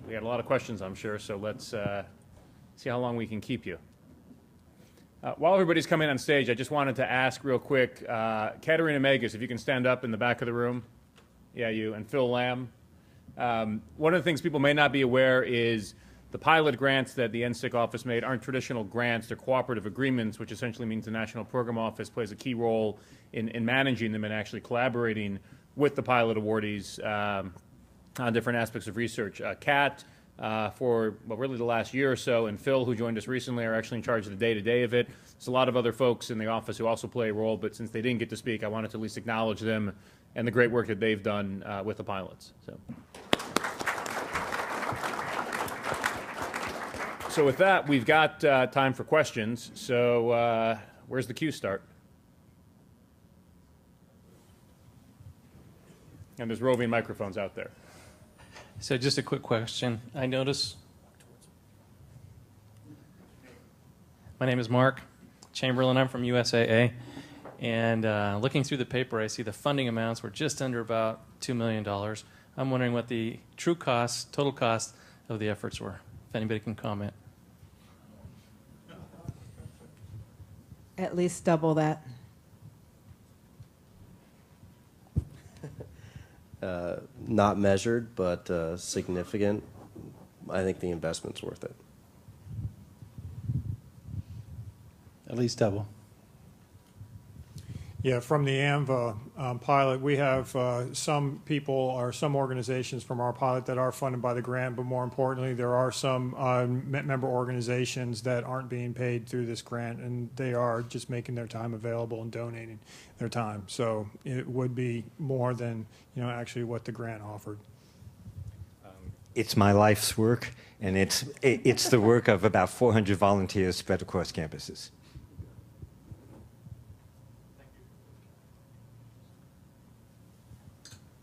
We had a lot of questions, I'm sure, so let's see how long we can keep you. While everybody's coming on stage, I just wanted to ask real quick, Katerina Megas, if you can stand up in the back of the room. Yeah, you, and Phil Lamb. One of the things people may not be aware is the pilot grants that the NSTIC office made aren't traditional grants, they're cooperative agreements, which essentially means the National Program Office plays a key role in managing them and actually collaborating with the pilot awardees on different aspects of research. Kat, for well, really the last year or so, and Phil, who joined us recently, are actually in charge of the day-to-day of it. There's a lot of other folks in the office who also play a role, but since they didn't get to speak, I wanted to at least acknowledge them and the great work that they've done with the pilots. So with that, we've got time for questions. So where's the cue start? And there's roving microphones out there. So just a quick question. I notice, my name is Mark Chamberlain. I'm from USAA. And looking through the paper, I see the funding amounts were just under about $2 million. I'm wondering what the true cost, total cost of the efforts were, if anybody can comment. At least double that. Not measured, but significant. I think the investment's worth it. At least double. Yeah, from the AMVA pilot, we have some people or some organizations from our pilot that are funded by the grant, but more importantly, there are some member organizations that aren't being paid through this grant, and they are just making their time available and donating their time. So it would be more than actually what the grant offered. It's my life's work, and it's the work of about 400 volunteers spread across campuses.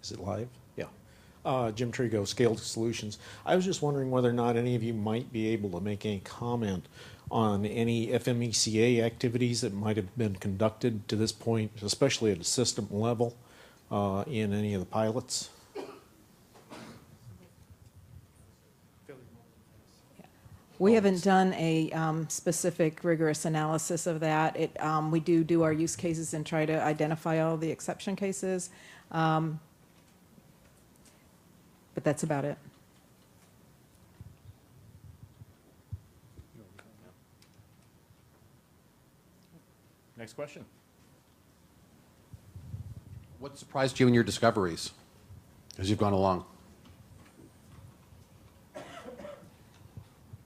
Is it live? Yeah. Jim Trigo, Scaled Solutions. I was just wondering whether or not any of you might be able to make any comment on any FMECA activities that might have been conducted to this point, especially at a system level, in any of the pilots. We haven't done a specific rigorous analysis of that. We do our use cases and try to identify all the exception cases. But that's about it. Next question. What surprised you in your discoveries as you've gone along?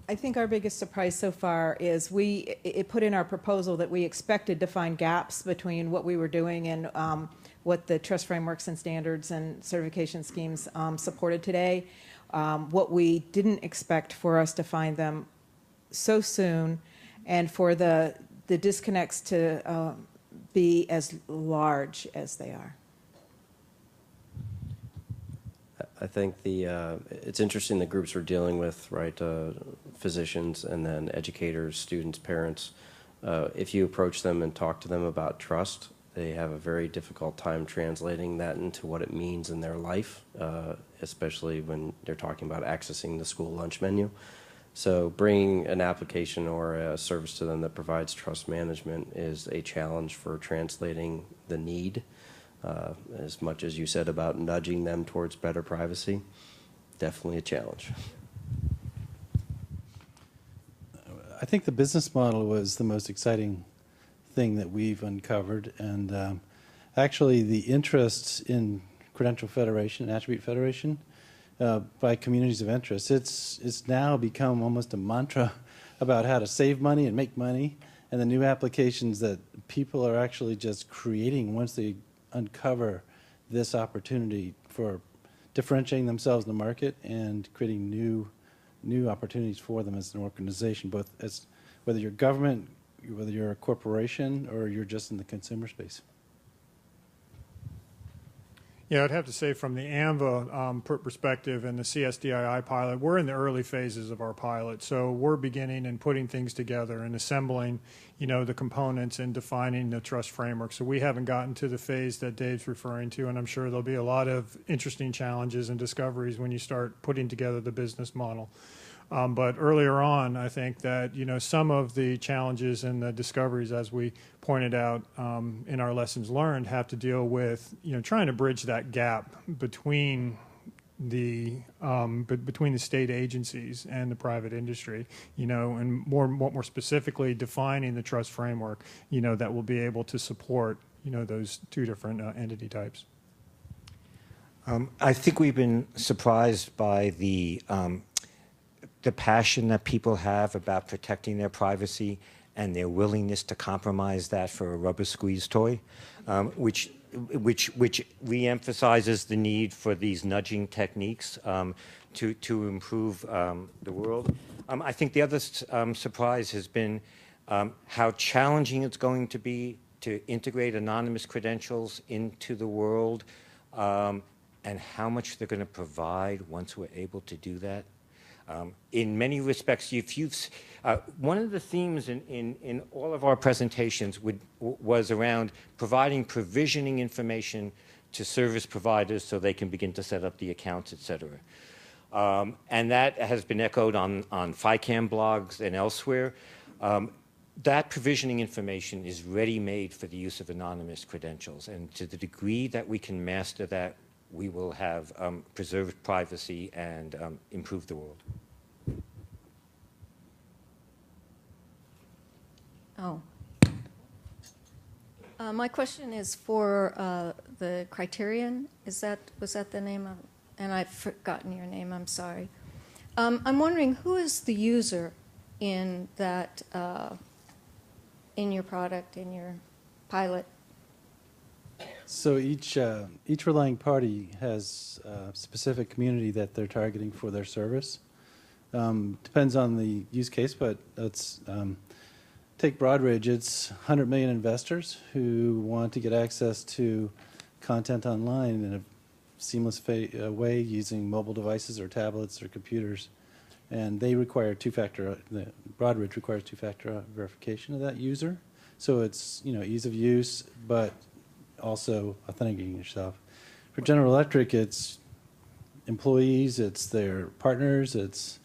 I think our biggest surprise so far is it put in our proposal that we expected to find gaps between what we were doing and what the trust frameworks and standards and certification schemes supported today. What we didn't expect for us to find them so soon and for the disconnects to be as large as they are. I think it's interesting the groups we're dealing with, right? Physicians and then educators, students, parents. If you approach them and talk to them about trust, they have a very difficult time translating that into what it means in their life, especially when they're talking about accessing the school lunch menu. So bringing an application or a service to them that provides trust management is a challenge for translating the need. As much as you said about nudging them towards better privacy, definitely a challenge. I think the business model was the most exciting thing that we've uncovered, and actually the interest in credential federation, attribute federation, by communities of interest, it's now become almost a mantra about how to save money and make money, and the new applications that people are actually just creating once they uncover this opportunity for differentiating themselves in the market and creating new opportunities for them as an organization, both as whether you're government, whether you're a corporation, or you're just in the consumer space. Yeah, I'd have to say from the AMVA perspective and the CSDII pilot, we're in the early phases of our pilot. So we're beginning and putting things together and assembling, the components and defining the trust framework. So we haven't gotten to the phase that Dave's referring to, and I'm sure there'll be a lot of interesting challenges and discoveries when you start putting together the business model. But earlier on, I think that, some of the challenges and the discoveries, as we pointed out in our lessons learned, have to deal with, trying to bridge that gap between the state agencies and the private industry, and more specifically defining the trust framework, that will be able to support, those two different entity types. I think we've been surprised by the passion that people have about protecting their privacy and their willingness to compromise that for a rubber squeeze toy, which re-emphasizes the need for these nudging techniques to improve the world. I think the other surprise has been how challenging it's going to be to integrate anonymous credentials into the world, and how much they're going to provide once we're able to do that. In many respects, one of the themes in all of our presentations was around providing provisioning information to service providers so they can begin to set up the accounts, et cetera. And that has been echoed on FICAM blogs and elsewhere. That provisioning information is ready-made for the use of anonymous credentials. And to the degree that we can master that, we will have preserved privacy and improved the world. Oh. My question is for the criterion. Was that the name of? And I've forgotten your name. I'm sorry. I'm wondering who is the user in that in your product, in your pilot. So each relying party has a specific community that they're targeting for their service. Depends on the use case, but let's take Broadridge. It's 100 million investors who want to get access to content online in a seamless way using mobile devices or tablets or computers. And they require Broadridge requires two-factor verification of that user. So it's, ease of use, but also authenticating yourself. For General Electric, it's employees, it's their partners, it's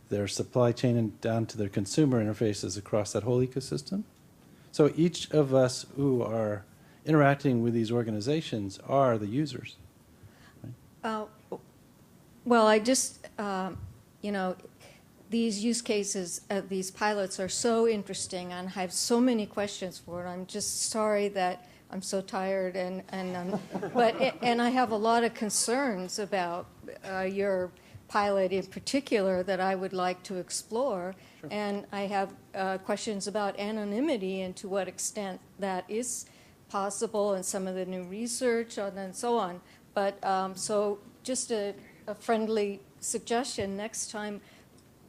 their supply chain and down to their consumer interfaces across that whole ecosystem. So each of us who are interacting with these organizations are the users. Right? Well, I just, these use cases, these pilots are so interesting, and I have so many questions for it. I'm just sorry that I'm so tired, and I have a lot of concerns about your pilot in particular that I would like to explore. Sure. And I have questions about anonymity and to what extent that is possible and some of the new research and so on. But so just a friendly suggestion next time,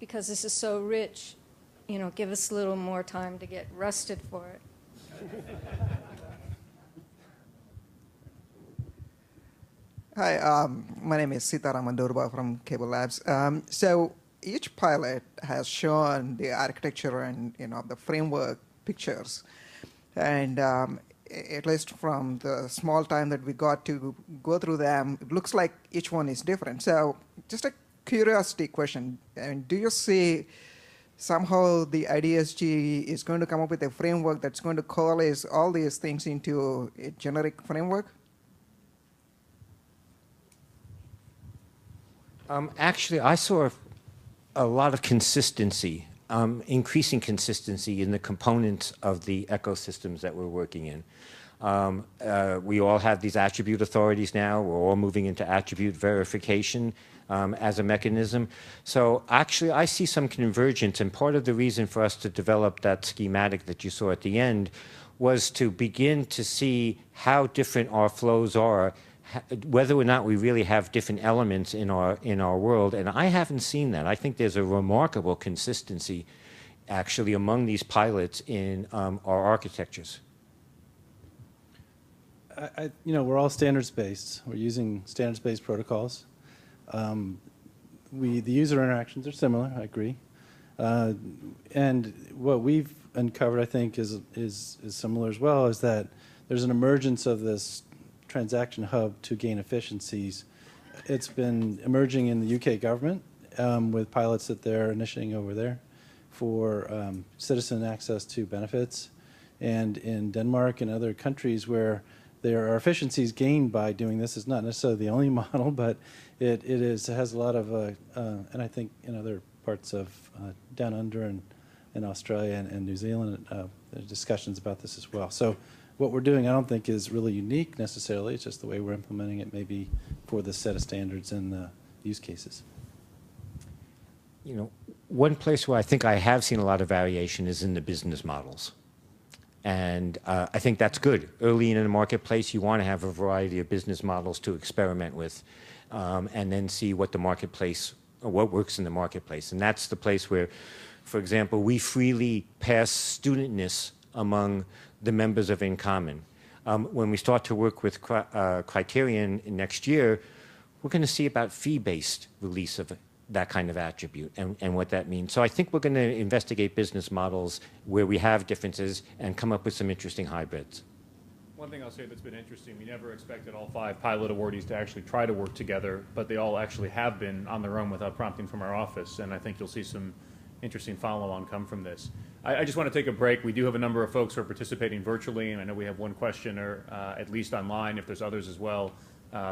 because this is so rich, give us a little more time to get rested for it. Hi, my name is Sitaraman Durba from Cable Labs. So each pilot has shown the architecture and the framework pictures, and at least from the small time that we got to go through them, it looks like each one is different. So just a curiosity question: do you see somehow the IDESG is going to come up with a framework that's going to coalesce all these things into a generic framework? Actually, I saw a lot of consistency, increasing consistency in the components of the ecosystems that we're working in. We all have these attribute authorities now. We're all moving into attribute verification as a mechanism. So actually, I see some convergence, and part of the reason for us to develop that schematic that you saw at the end was to begin to see how different our flows are, whether or not we really have different elements in our world. And I haven't seen that. I think there's a remarkable consistency actually among these pilots in our architectures. we're all standards-based. We're using standards-based protocols. The user interactions are similar, I agree. And what we've uncovered, I think, is similar as well, is that there's an emergence of this transaction hub to gain efficiencies. It's been emerging in the UK government with pilots that they're initiating over there for citizen access to benefits, and in Denmark and other countries where there are efficiencies gained by doing this. It's not necessarily the only model, but it has a lot of, and I think in other parts of down under and in Australia and New Zealand, there's discussions about this as well. So what we're doing, I don't think, is really unique necessarily. It's just the way we're implementing it, maybe for the set of standards and use cases. You know, one place where I think I have seen a lot of variation is in the business models. And I think that's good. Early in the marketplace, you want to have a variety of business models to experiment with, and then see what the marketplace, or what works in the marketplace. And that's the place where, for example, we freely pass studentness among the members of In Common. When we start to work with Criterion next year, we're going to see about fee-based release of that kind of attribute and what that means. So I think we're going to investigate business models where we have differences and come up with some interesting hybrids. One thing I'll say that's been interesting, we never expected all 5 pilot awardees to actually try to work together, but they all actually have been on their own without prompting from our office, and I think you'll see some interesting follow-on come from this. I just want to take a break. We do have a number of folks who are participating virtually, and I know we have one questioner, at least online. If there's others as well,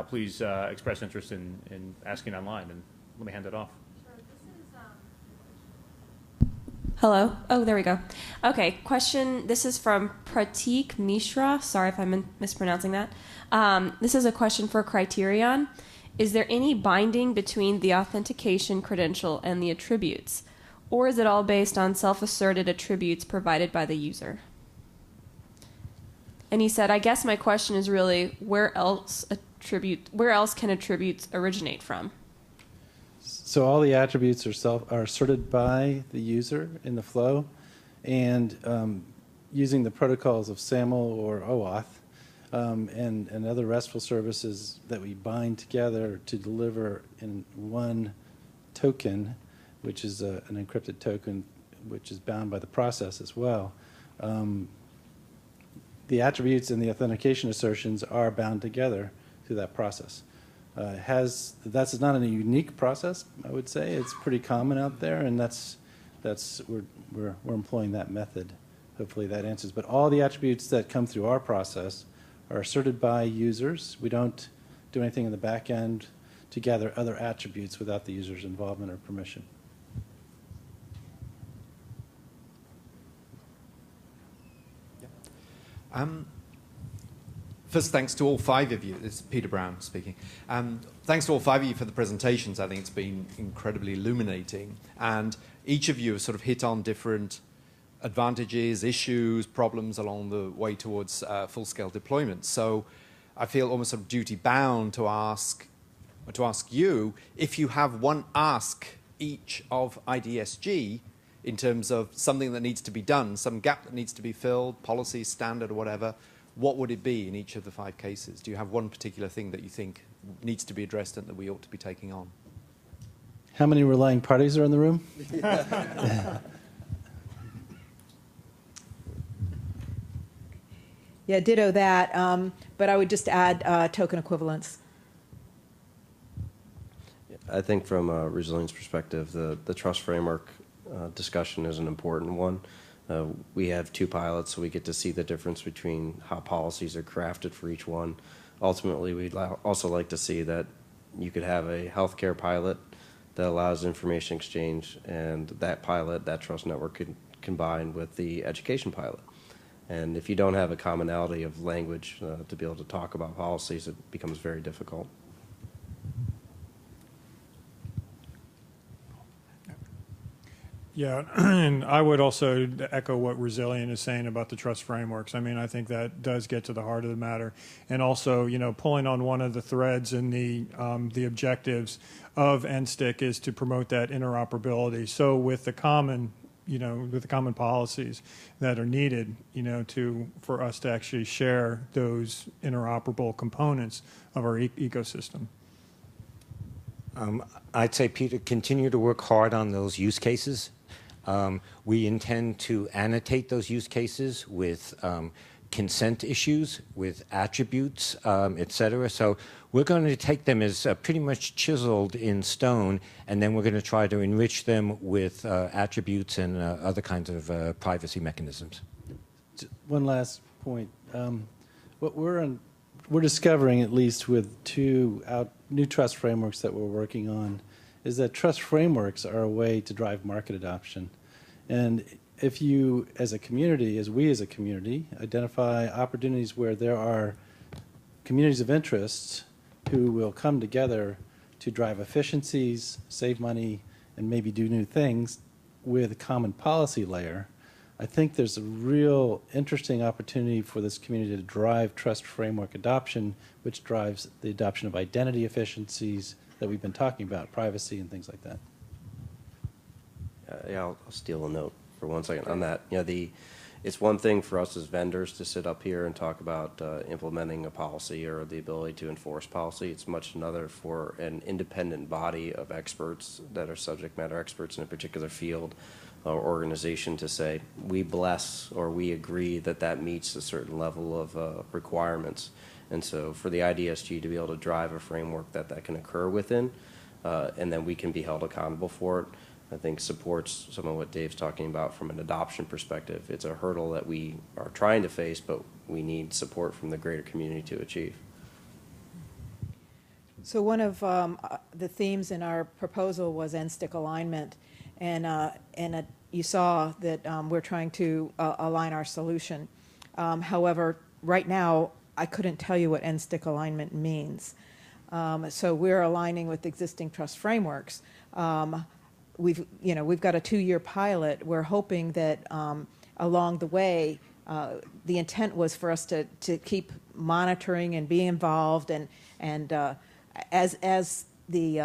please express interest in asking online, and let me hand it off. Sure. This is, hello. Oh, there we go. Okay, question. This is from Pratik Mishra. Sorry if I'm mispronouncing that. This is a question for Criterion. Is there any binding between the authentication credential and the attributes? Or is it all based on self-asserted attributes provided by the user? And he said, I guess my question is really, where else can attributes originate from? So all the attributes are asserted by the user in the flow, and using the protocols of SAML or OAuth and other RESTful services that we bind together to deliver in one token, which is an encrypted token, which is bound by the process as well. The attributes and the authentication assertions are bound together through that process. That's not a unique process, I would say. It's pretty common out there, and we're employing that method. Hopefully that answers. But all the attributes that come through our process are asserted by users. We don't do anything in the back end to gather other attributes without the user's involvement or permission. First, thanks to all 5 of you. This is Peter Brown speaking. Thanks to all 5 of you for the presentations. I think it's been incredibly illuminating. And each of you have sort of hit on different advantages, issues, problems along the way towards full-scale deployment. So I feel almost sort of duty-bound to ask you if you have one ask each of IDESG in terms of something that needs to be done, some gap that needs to be filled, policy, standard, or whatever, what would it be in each of the 5 cases? Do you have one particular thing that you think needs to be addressed and that we ought to be taking on? How many relying parties are in the room? Yeah, ditto that, but I would just add token equivalence. I think from a resilience perspective, the trust framework discussion is an important one. We have 2 pilots, so we get to see the difference between how policies are crafted for each one. Ultimately, we'd also like to see that you could have a healthcare pilot that allows information exchange, and that pilot, that trust network, could combine with the education pilot. And if you don't have a commonality of language to be able to talk about policies, it becomes very difficult. Yeah, and I would also echo what Resilient is saying about the trust frameworks. I mean, I think that does get to the heart of the matter. And also, pulling on one of the threads in the objectives of NSTIC is to promote that interoperability. So with the common, with the common policies that are needed, for us to actually share those interoperable components of our ecosystem. I'd say, Peter, continue to work hard on those use cases. We intend to annotate those use cases with consent issues, with attributes, et cetera. So we're going to take them as pretty much chiseled in stone, and then we're going to try to enrich them with attributes and other kinds of privacy mechanisms. One last point. What we're discovering, at least with two new trust frameworks that we're working on, is that trust frameworks are a way to drive market adoption. And if you, as a community, as we as a community, identify opportunities where there are communities of interest who will come together to drive efficiencies, save money, and maybe do new things with a common policy layer, I think there's a real interesting opportunity for this community to drive trust framework adoption, which drives the adoption of identity efficiencies that we've been talking about, privacy and things like that. Yeah, I'll steal a note for 1 second on that. It's one thing for us as vendors to sit up here and talk about implementing a policy or the ability to enforce policy. It's much another for an independent body of experts that are subject matter experts in a particular field or organization to say, we bless or we agree that that meets a certain level of requirements. And so for the IDESG to be able to drive a framework that can occur within, and then we can be held accountable for it, I think supports some of what Dave's talking about from an adoption perspective. It's a hurdle that we are trying to face, but we need support from the greater community to achieve. So one of the themes in our proposal was NSTIC alignment, and you saw that we're trying to align our solution. However, right now, I couldn't tell you what NSTIC alignment means. So we're aligning with existing trust frameworks. We've got a 2-year pilot. We're hoping that along the way, the intent was for us to keep monitoring and be involved, and as the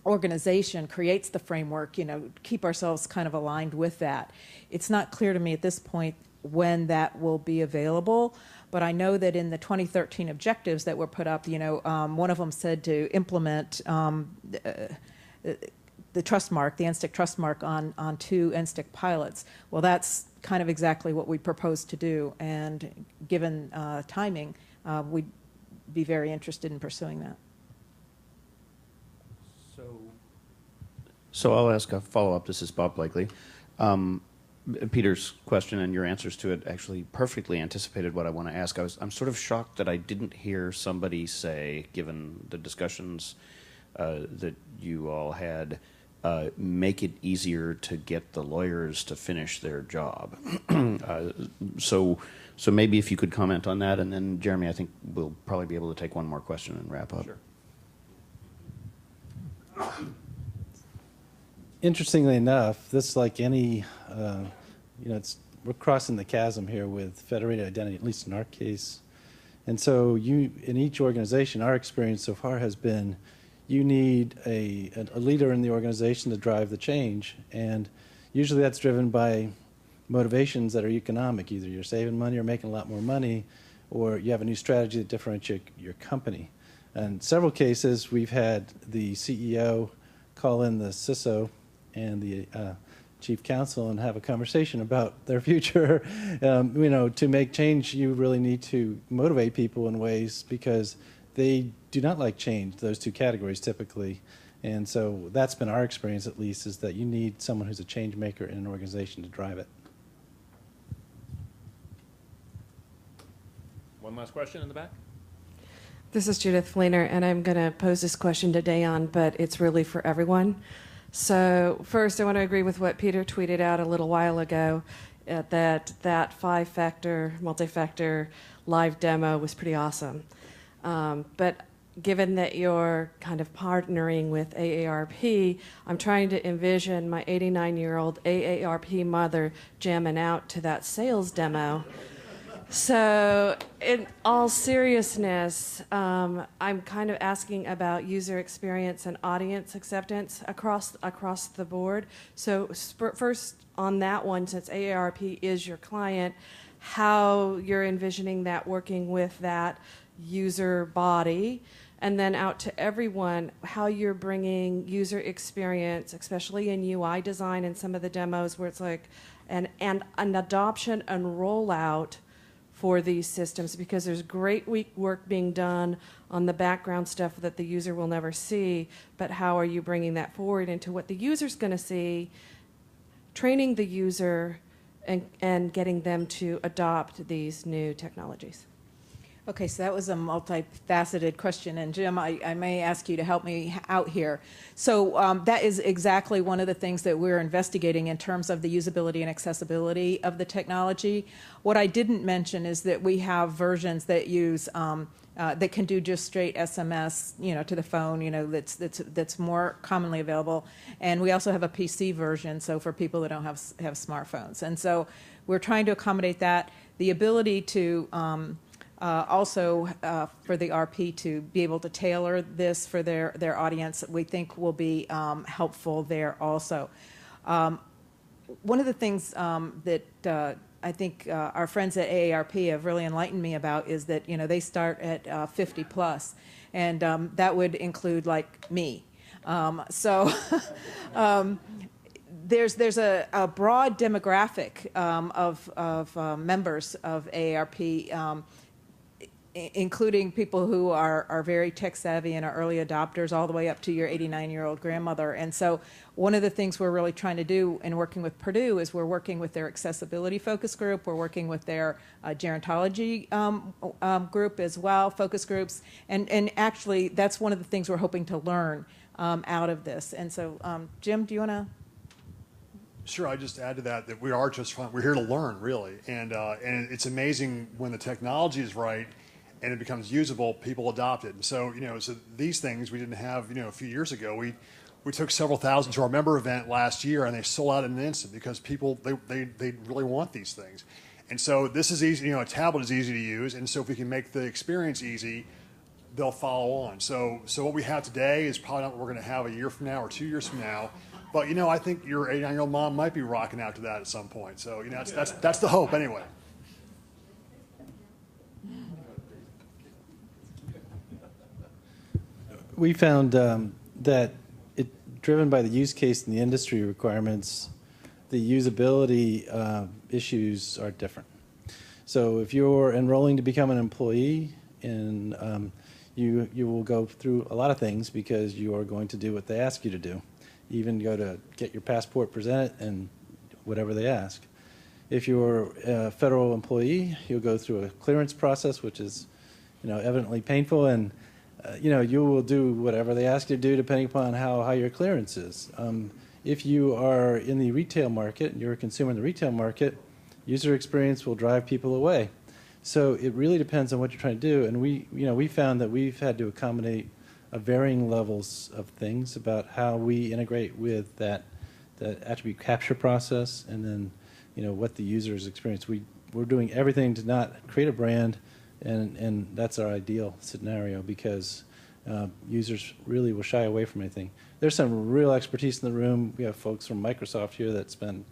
organization creates the framework, keep ourselves kind of aligned with that. It's not clear to me at this point when that will be available, but I know that in the 2013 objectives that were put up, one of them said to implement the trust mark, the NSTIC trust mark on 2 NSTIC pilots. Well, that's kind of exactly what we propose to do, and given timing, we'd be very interested in pursuing that. So I'll ask a follow-up. This is Bob Blakely. Peter's question and your answers to it actually perfectly anticipated what I want to ask. I'm sort of shocked that I didn't hear somebody say, given the discussions that you all had, make it easier to get the lawyers to finish their job. So maybe if you could comment on that, and then Jeremy, I think we'll probably be able to take one more question and wrap up. Sure. Interestingly enough, this, like any, we're crossing the chasm here with federated identity, at least in our case. And so in each organization, our experience so far has been you need a leader in the organization to drive the change. And usually that's driven by motivations that are economic. Either you're saving money or making a lot more money, or you have a new strategy that differentiates your company. In several cases, we've had the CEO call in the CISO and the chief counsel and have a conversation about their future. To make change, you really need to motivate people in ways because they do not like change, those 2 categories typically. And so that's been our experience, at least, is that you need someone who's a change maker in an organization to drive it. One last question in the back. This is Judith Fleener, and I'm going to pose this question to Dayon, but it's really for everyone. So first, I want to agree with what Peter tweeted out a little while ago, that 5-factor, multi-factor live demo was pretty awesome. But given that you're kind of partnering with AARP, I'm trying to envision my 89-year-old AARP mother jamming out to that sales demo. So, in all seriousness, I'm kind of asking about user experience and audience acceptance across the board. So, first on that one, since AARP is your client, how you're envisioning that working with that user body, and then out to everyone, how you're bringing user experience, especially in UI design and some of the demos where it's like an adoption and rollout for these systems, because there's great work being done on the background stuff that the user will never see, but how are you bringing that forward into what the user's going to see, training the user, and getting them to adopt these new technologies? Okay, so that was a multifaceted question, and Jim, I may ask you to help me out here. So that is exactly one of the things that we're investigating in terms of the usability and accessibility of the technology. What I didn't mention is that we have versions that use that can do just straight SMS, to the phone, that's more commonly available, and we also have a PC version, so for people that don't have smartphones, and so we're trying to accommodate that. The ability to also for the RP to be able to tailor this for their audience, we think will be helpful there also. One of the things that I think our friends at AARP have really enlightened me about is that they start at 50 plus, and that would include like me. So there's a broad demographic of members of AARP, including people who are very tech savvy and are early adopters, all the way up to your 89-year-old grandmother. And so one of the things we're really trying to do in working with Purdue is we're working with their accessibility focus group, we're working with their gerontology group as well, focus groups, and actually that's one of the things we're hoping to learn out of this. And so Jim, do you want to? Sure, I just add to that we are just we're here to learn, really, and it's amazing when the technology is right and it becomes usable, people adopt it. And so so these things we didn't have a few years ago. We took several thousand to our member event last year, and they sold out in an instant because people they really want these things. And so this is easy. A tablet is easy to use, and so if we can make the experience easy, they'll follow on. So what we have today is probably not what we're going to have a year from now or 2 years from now. But I think your 89-year-old mom might be rocking out to that at some point. So that's the hope anyway. We found that driven by the use case and the industry requirements, the usability issues are different. So if you're enrolling to become an employee, you will go through a lot of things because you are going to do what they ask you to do. Even go to get your passport presented and whatever they ask. If you're a federal employee, you'll go through a clearance process, which is, evidently painful, and you will do whatever they ask you to do depending upon how your clearance is. If you are in the retail market, and you're a consumer in the retail market, user experience will drive people away. So it really depends on what you're trying to do, and we found that we've had to accommodate varying levels of things about how we integrate with that attribute capture process, and then what the user's experience. We're doing everything to not create a brand, and that's our ideal scenario because users really will shy away from anything. There's some real expertise in the room. We have folks from Microsoft here that spend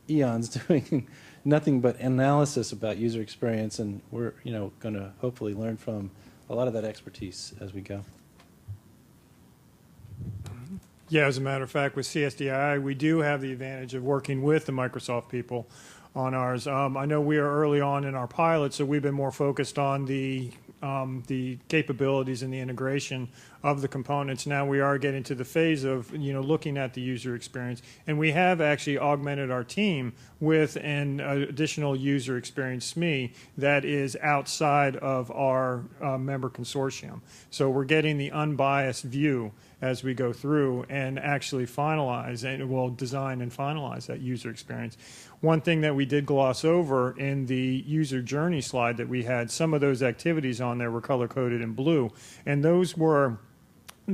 eons doing nothing but analysis about user experience, and we're going to hopefully learn from a lot of that expertise as we go. Yeah, as a matter of fact, with CSDI, we do have the advantage of working with the Microsoft people on ours. I know we are early on in our pilot, so we've been more focused on the capabilities and the integration of the components. Now we are getting to the phase of looking at the user experience, and we have actually augmented our team with an additional user experience SME that is outside of our member consortium. So we're getting the unbiased view as we go through and actually finalize, and we'll design and finalize that user experience. One thing that we did gloss over in the user journey slide that we had, some of those activities on there were color-coded in blue, and those were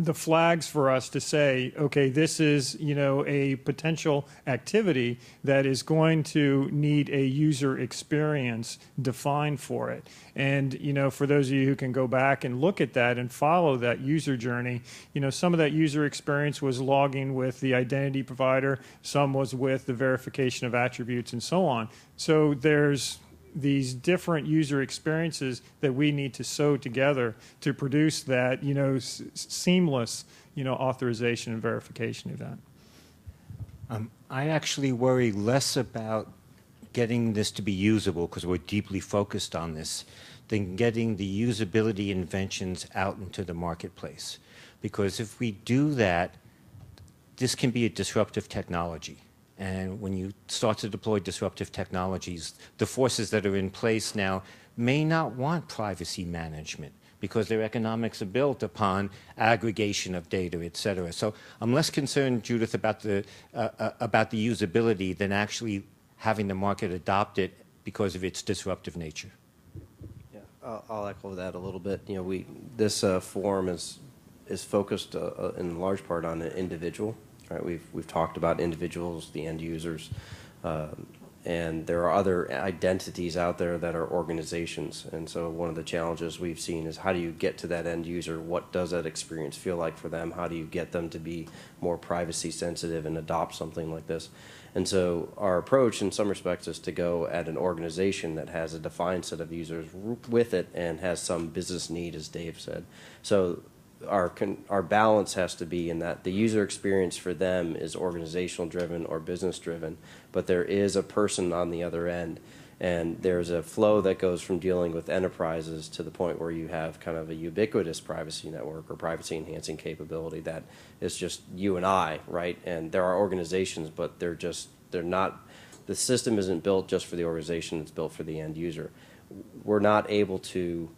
the flags for us to say, okay, this is, a potential activity that is going to need a user experience defined for it. And, for those of you who can go back and look at that and follow that user journey, some of that user experience was logging with the identity provider, some was with the verification of attributes and so on. So there's these different user experiences that we need to sew together to produce that, seamless, authorization and verification event. I actually worry less about getting this to be usable, because we're deeply focused on this, than getting the usability inventions out into the marketplace. Because if we do that, this can be a disruptive technology. And when you start to deploy disruptive technologies, the forces that are in place now may not want privacy management because their economics are built upon aggregation of data, et cetera. So I'm less concerned, Judith, about the usability than actually having the market adopt it because of its disruptive nature. Yeah, I'll echo that a little bit. This forum is focused in large part on an individual. Right, we've talked about individuals, the end users, and there are other identities out there that are organizations. And so one of the challenges we've seen is how do you get to that end user? What does that experience feel like for them? How do you get them to be more privacy sensitive and adopt something like this? And so our approach in some respects is to go at an organization that has a defined set of users with it and has some business need, as Dave said. So our balance has to be in that the user experience for them is organizational driven or business driven, but there is a person on the other end, and there's a flow that goes from dealing with enterprises to the point where you have kind of a ubiquitous privacy network or privacy enhancing capability that is just you and I, right? And there are organizations, but they're not, the system isn't built just for the organization, it's built for the end user. We're not able to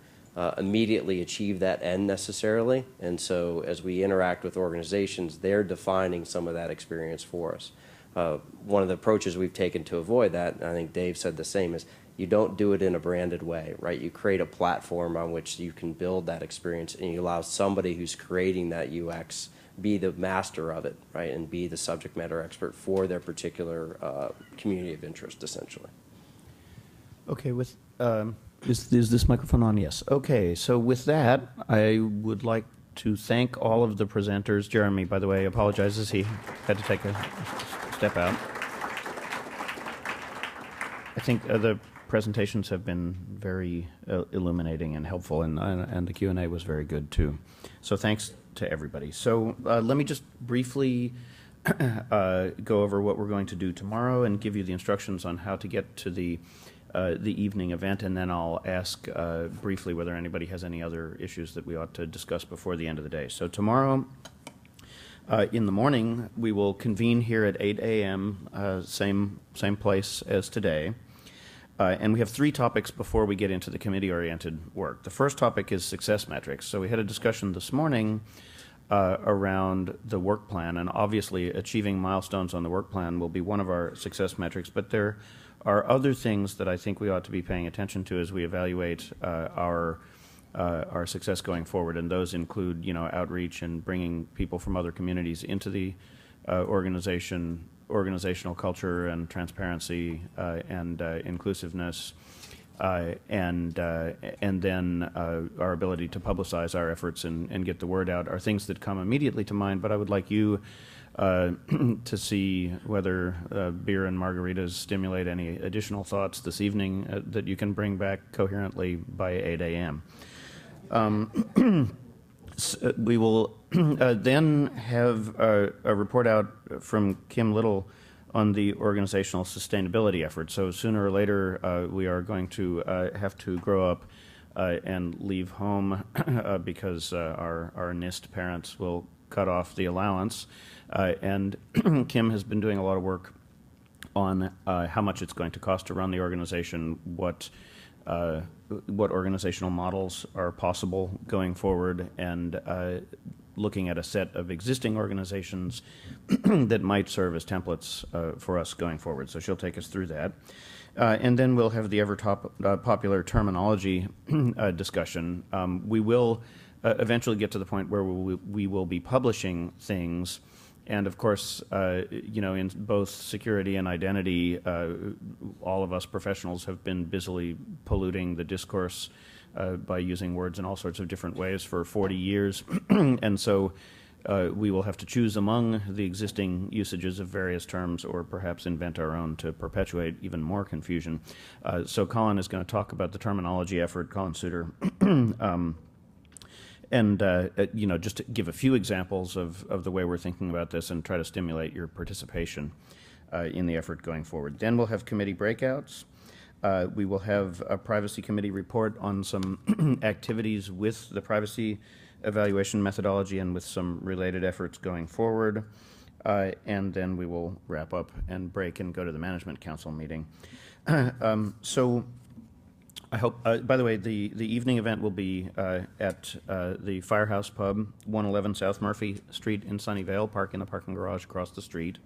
immediately achieve that end necessarily, and so as we interact with organizations, they're defining some of that experience for us. One of the approaches we've taken to avoid that, and I think Dave said the same, is you don't do it in a branded way, right? You create a platform on which you can build that experience, and you allow somebody who's creating that UX be the master of it, right, and be the subject matter expert for their particular community of interest, essentially. Okay, with is this microphone on? Yes. Okay, so with that, I would like to thank all of the presenters. Jeremy, by the way, apologizes. He had to take a step out. I think the presentations have been very illuminating and helpful, and the Q&A was very good, too. So thanks to everybody. So let me just briefly go over what we're going to do tomorrow and give you the instructions on how to get to the evening event, and then I'll ask briefly whether anybody has any other issues that we ought to discuss before the end of the day. So tomorrow in the morning, we will convene here at 8 a.m., same place as today. And we have 3 topics before we get into the committee-oriented work. The first topic is success metrics. So we had a discussion this morning around the work plan, and obviously achieving milestones on the work plan will be one of our success metrics, but there are other things that I think we ought to be paying attention to as we evaluate our success going forward, and those include, outreach and bringing people from other communities into the organizational culture and transparency and inclusiveness, and then our ability to publicize our efforts and get the word out are things that come immediately to mind. But I would like you to see whether beer and margaritas stimulate any additional thoughts this evening that you can bring back coherently by 8 a.m. We will then have a report out from Kim Little on the organizational sustainability effort. So sooner or later, we are going to have to grow up and leave home because our NIST parents will cut off the allowance. And Kim has been doing a lot of work on how much it's going to cost to run the organization, what organizational models are possible going forward, and looking at a set of existing organizations that might serve as templates for us going forward. So she'll take us through that. And then we'll have the ever popular terminology discussion. We will eventually get to the point where we will be publishing things. And of course, in both security and identity, all of us professionals have been busily polluting the discourse by using words in all sorts of different ways for 40 years. And so we will have to choose among the existing usages of various terms or perhaps invent our own to perpetuate even more confusion. So Colin is going to talk about the terminology effort, Colin Suter. And, just to give a few examples of the way we're thinking about this and try to stimulate your participation in the effort going forward. Then we'll have committee breakouts. We will have a privacy committee report on some activities with the privacy evaluation methodology and with some related efforts going forward. And then we will wrap up and break and go to the Management Council meeting. So I hope, by the way, the evening event will be at the Firehouse Pub, 111 South Murphy Street in Sunnyvale. Park in the parking garage across the street.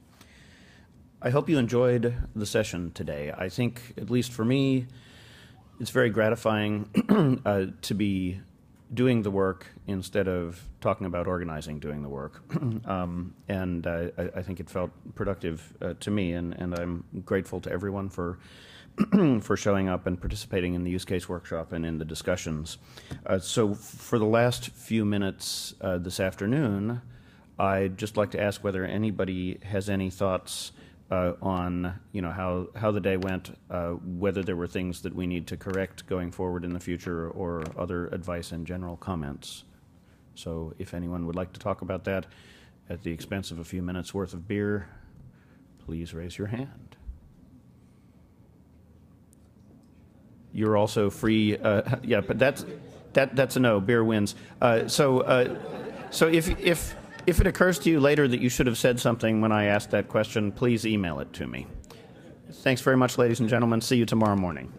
I hope you enjoyed the session today. I think, at least for me, it's very gratifying to be doing the work instead of talking about organizing doing the work. And I think it felt productive to me, and I'm grateful to everyone for showing up and participating in the use case workshop and in the discussions. So for the last few minutes this afternoon, I'd just like to ask whether anybody has any thoughts on how the day went, whether there were things that we need to correct going forward in the future, or other advice and general comments. So if anyone would like to talk about that at the expense of a few minutes worth of beer, please raise your hand. You're also free. Yeah, but that's a no. Beer wins. So if it occurs to you later that you should have said something when I asked that question, please email it to me. Thanks very much, ladies and gentlemen. See you tomorrow morning.